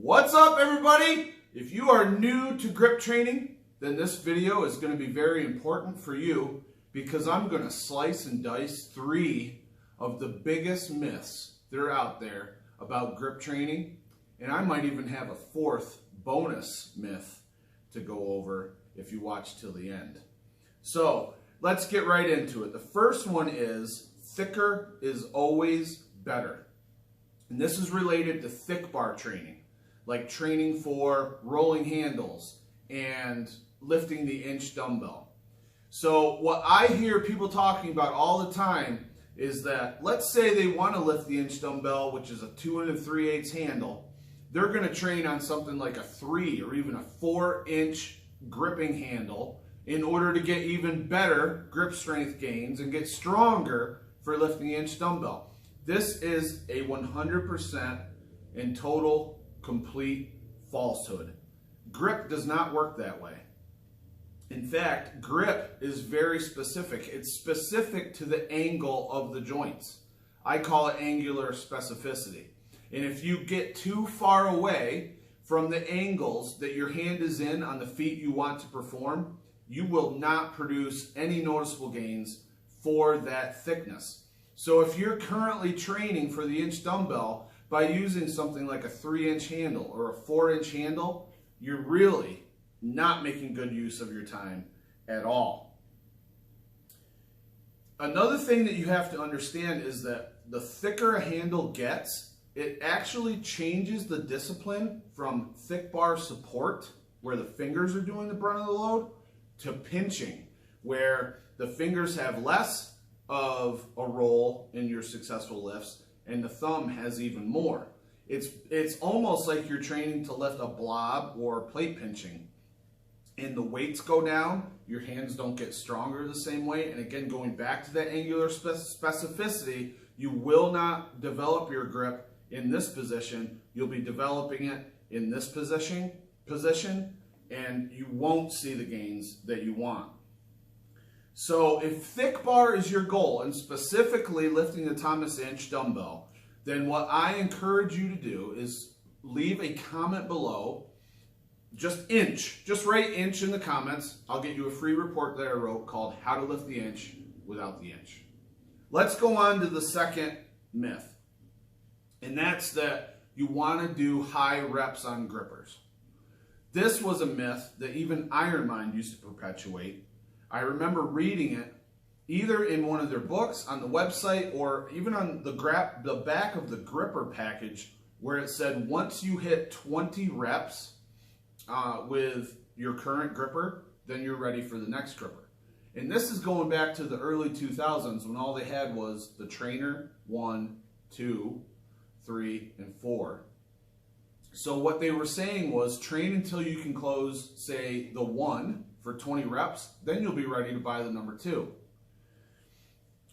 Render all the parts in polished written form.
What's up, everybody? If you are new to grip training, then this video is going to be very important for you because I'm going to slice and dice 3 of the biggest myths that are out there about grip training, and I might even have a 4th bonus myth to go over if you watch till the end. So let's get right into it. The first one is thicker is always better. And this is related to thick bar training, like training for rolling handles and lifting the inch dumbbell. So what I hear people talking about all the time is that, let's say they want to lift the inch dumbbell, which is a 2 3/8 handle. They're going to train on something like a 3 or even a 4-inch gripping handle in order to get even better grip strength gains and get stronger for lifting the inch dumbbell. This is a 100% and total complete falsehood. Grip does not work that way. In fact, grip is very specific. It's specific to the angle of the joints. I call it angular specificity. And if you get too far away from the angles that your hand is in on the feet you want to perform, you will not produce any noticeable gains for that thickness. So if you're currently training for the inch dumbbell by using something like a 3-inch handle or a 4-inch handle, you're really not making good use of your time at all. Another thing that you have to understand is that the thicker a handle gets, it actually changes the discipline from thick bar support, where the fingers are doing the brunt of the load, to pinching, where the fingers have less of a role in your successful lifts and the thumb has even more. It's almost like you're training to lift a blob or plate pinching, and the weights go down, your hands don't get stronger the same way. And again, going back to that angular specificity, you will not develop your grip in this position. You'll be developing it in this position, and you won't see the gains that you want. So if thick bar is your goal, and specifically lifting the Thomas inch dumbbell, then what I encourage you to do is leave a comment below. Just write inch in the comments. I'll get you a free report that I wrote called How to Lift the Inch Without the Inch. Let's go on to the second myth, and that's that you want to do high reps on grippers. This was a myth that even Iron Mind used to perpetuate. I remember reading it either in one of their books, on the website, or even on the back of the gripper package, where it said once you hit 20 reps with your current gripper, then you're ready for the next gripper. And this is going back to the early 2000s, when all they had was the trainer 1, 2, 3, and 4. So what they were saying was train until you can close, say, the 1 for 20 reps, then you'll be ready to buy the number 2.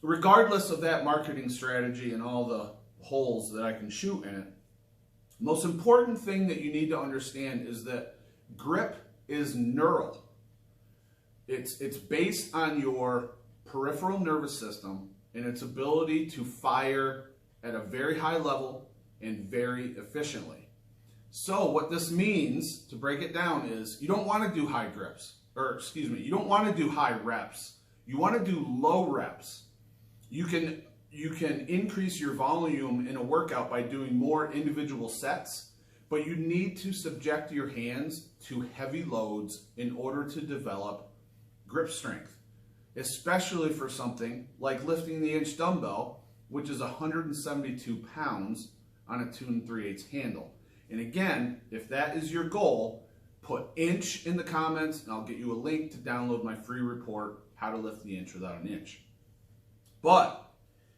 Regardless of that marketing strategy and all the holes that I can shoot in it, the most important thing that you need to understand is that grip is neural. It's based on your peripheral nervous system and its ability to fire at a very high level and very efficiently. So what this means, to break it down, is you don't want to do high grips. You don't want to do high reps. You want to do low reps. You can increase your volume in a workout by doing more individual sets, but you need to subject your hands to heavy loads in order to develop grip strength, especially for something like lifting the inch dumbbell, which is 172 pounds on a 2 3/8 handle. And again, if that is your goal, put inch in the comments and I'll get you a link to download my free report, How to Lift the Inch Without an Inch. But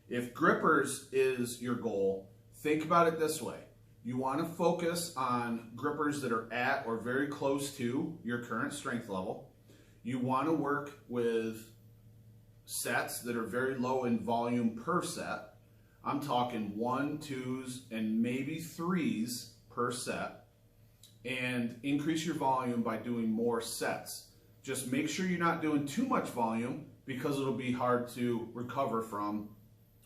if grippers is your goal, think about it this way. You want to focus on grippers that are at or very close to your current strength level. You want to work with sets that are very low in volume per set. I'm talking 1, 2s, and maybe 3s per set. And increase your volume by doing more sets. Just make sure you're not doing too much volume, because it'll be hard to recover from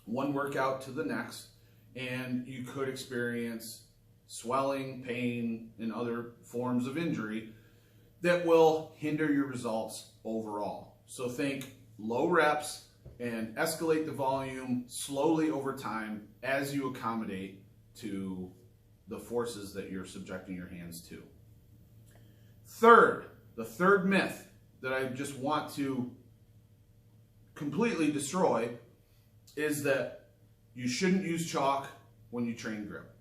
one workout to the next, and you could experience swelling, pain, and other forms of injury that will hinder your results overall. So think low reps and escalate the volume slowly over time as you accommodate to the forces that you're subjecting your hands to. The third myth that I just want to completely destroy is that you shouldn't use chalk when you train grip.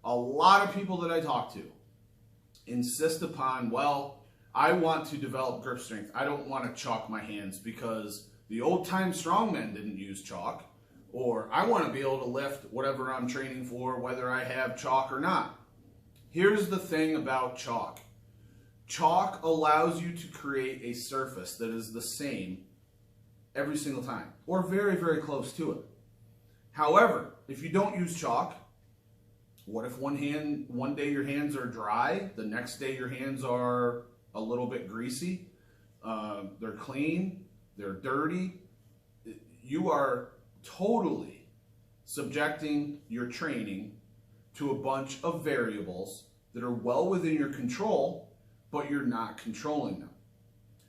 A lot of people that I talk to insist upon, well, I want to develop grip strength. I don't want to chalk my hands because the old-time strongmen didn't use chalk, or I want to be able to lift whatever I'm training for, whether I have chalk or not. Here's the thing about chalk. Chalk allows you to create a surface that is the same every single time, or very, very close to it. However, if you don't use chalk, what if one day your hands are dry, the next day your hands are a little bit greasy, they're clean, they're dirty? You are totally subjecting your training to a bunch of variables that are well within your control, but you're not controlling them.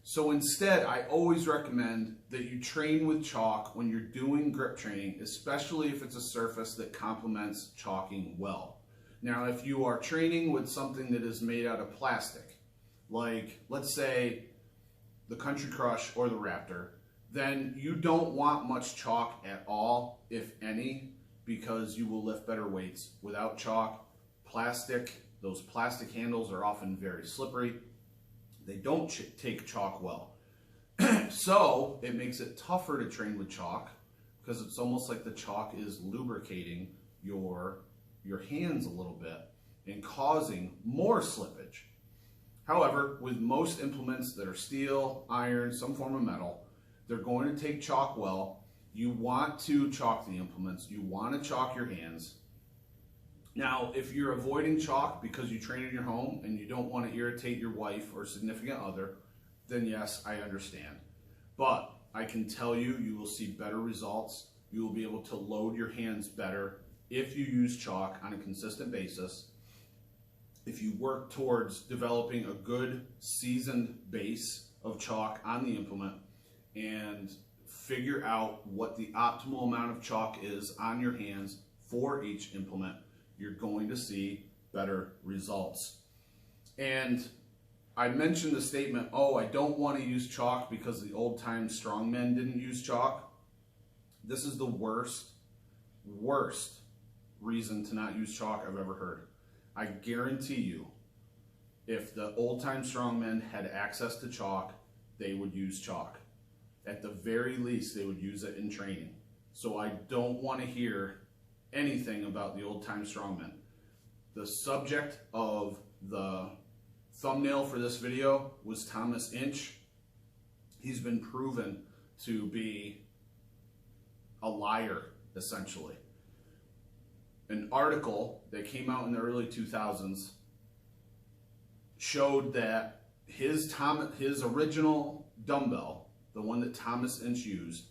So instead, I always recommend that you train with chalk when you're doing grip training, especially if it's a surface that complements chalking well. Now, if you are training with something that is made out of plastic, like let's say the Country Crush or the Raptor, then you don't want much chalk at all, if any, because you will lift better weights without chalk. Those plastic handles are often very slippery. They don't take chalk well. So it makes it tougher to train with chalk because it's almost like the chalk is lubricating your hands a little bit and causing more slippage. However, with most implements that are steel, iron, some form of metal, they're going to take chalk well. You want to chalk the implements. You want to chalk your hands. Now, if you're avoiding chalk because you train in your home and you don't want to irritate your wife or significant other, then yes, I understand. But I can tell you, you will see better results. You will be able to load your hands better if you use chalk on a consistent basis. If you work towards developing a good seasoned base of chalk on the implement and figure out what the optimal amount of chalk is on your hands for each implement, you're going to see better results. And I mentioned the statement, oh, I don't want to use chalk because the old-time strongmen didn't use chalk. This is the worst reason to not use chalk I've ever heard. I guarantee you, if the old-time strongmen had access to chalk, they would use chalk. At the very least, they would use it in training. So I don't want to hear anything about the old-time strongmen. The subject of the thumbnail for this video was Thomas Inch. He's been proven to be a liar, essentially. An article that came out in the early 2000s showed that his original dumbbell, the one that Thomas Inch used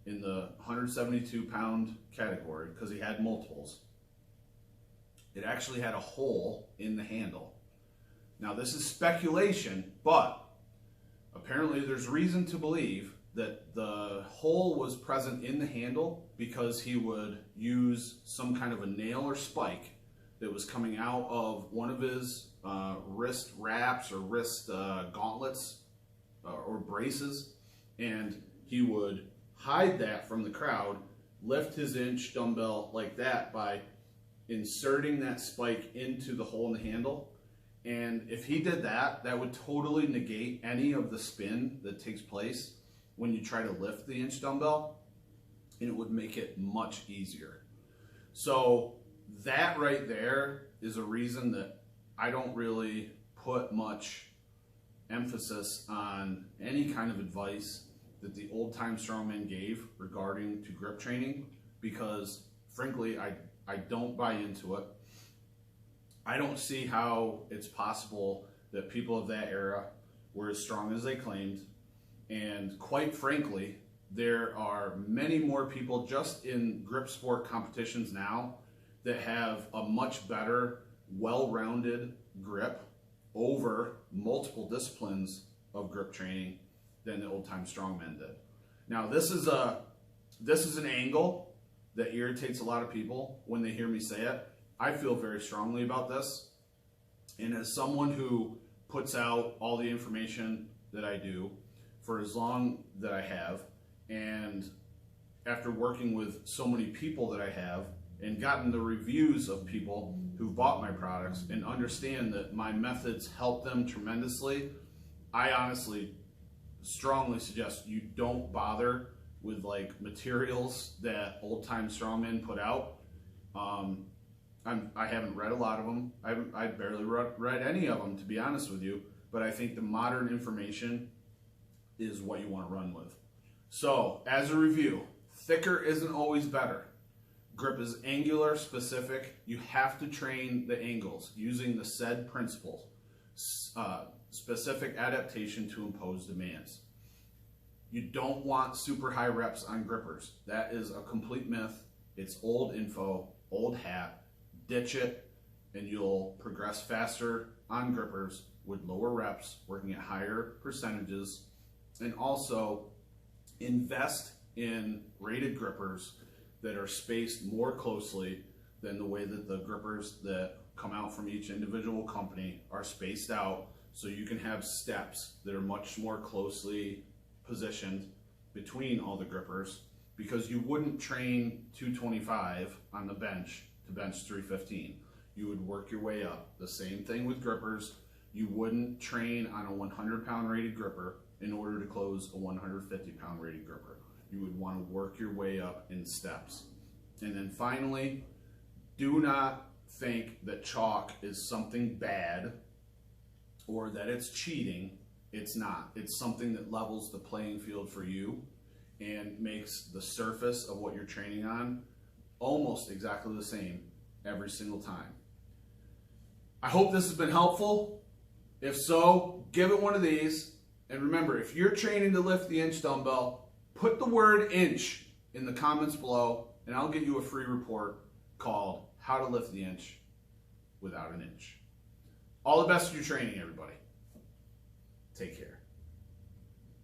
in the 172-pound category, because he had multiples, it actually had a hole in the handle. Now, this is speculation, but apparently there's reason to believe that the hole was present in the handle because he would use some kind of a nail or spike that was coming out of one of his wrist wraps or wrist gauntlets or braces, and he would hide that from the crowd, lift his Inch dumbbell like that by inserting that spike into the hole in the handle. And if he did that, that would totally negate any of the spin that takes place when you try to lift the Inch dumbbell, and it would make it much easier. So that right there is a reason that I don't really put much emphasis on any kind of advice that the old-time strongmen gave regarding to grip training, because frankly, I don't buy into it. I don't see how it's possible that people of that era were as strong as they claimed. And quite frankly, there are many more people just in grip sport competitions now that have a much better well-rounded grip over multiple disciplines of grip training than the Oldtime Strongmen did. Now, this is an angle that irritates a lot of people when they hear me say it. I feel very strongly about this, and as someone who puts out all the information that I do for as long that I have, and after working with so many people that I have and gotten the reviews of people who've bought my products and understand that my methods help them tremendously, I honestly strongly suggest you don't bother with like materials that Oldtime Strongmen put out. I haven't read a lot of them. I barely read any of them, to be honest with you, but I think the modern information is what you want to run with. So, as a review, thicker isn't always better. Grip is angular specific. You have to train the angles using the said principles. Specific adaptation to impose demands. You don't want super high reps on grippers. That is a complete myth. It's old info, old hat. Ditch it, and you'll progress faster on grippers with lower reps, working at higher percentages, and also invest in rated grippers that are spaced more closely than the way that the grippers that come out from each individual company are spaced out, so you can have steps that are much more closely positioned between all the grippers, because you wouldn't train 225 on the bench to bench 315. You would work your way up. The same thing with grippers. You wouldn't train on a 100-pound rated gripper in order to close a 150-pound rated gripper. You would want to work your way up in steps. And then finally, do not think that chalk is something bad or that it's cheating. It's not. It's something that levels the playing field for you and makes the surface of what you're training on almost exactly the same every single time. I hope this has been helpful. If so, give it one of these. And remember, if you're training to lift the inch dumbbell, put the word inch in the comments below, and I'll get you a free report called How to Lift the Inch Without an Inch. All the best for your training, everybody. Take care.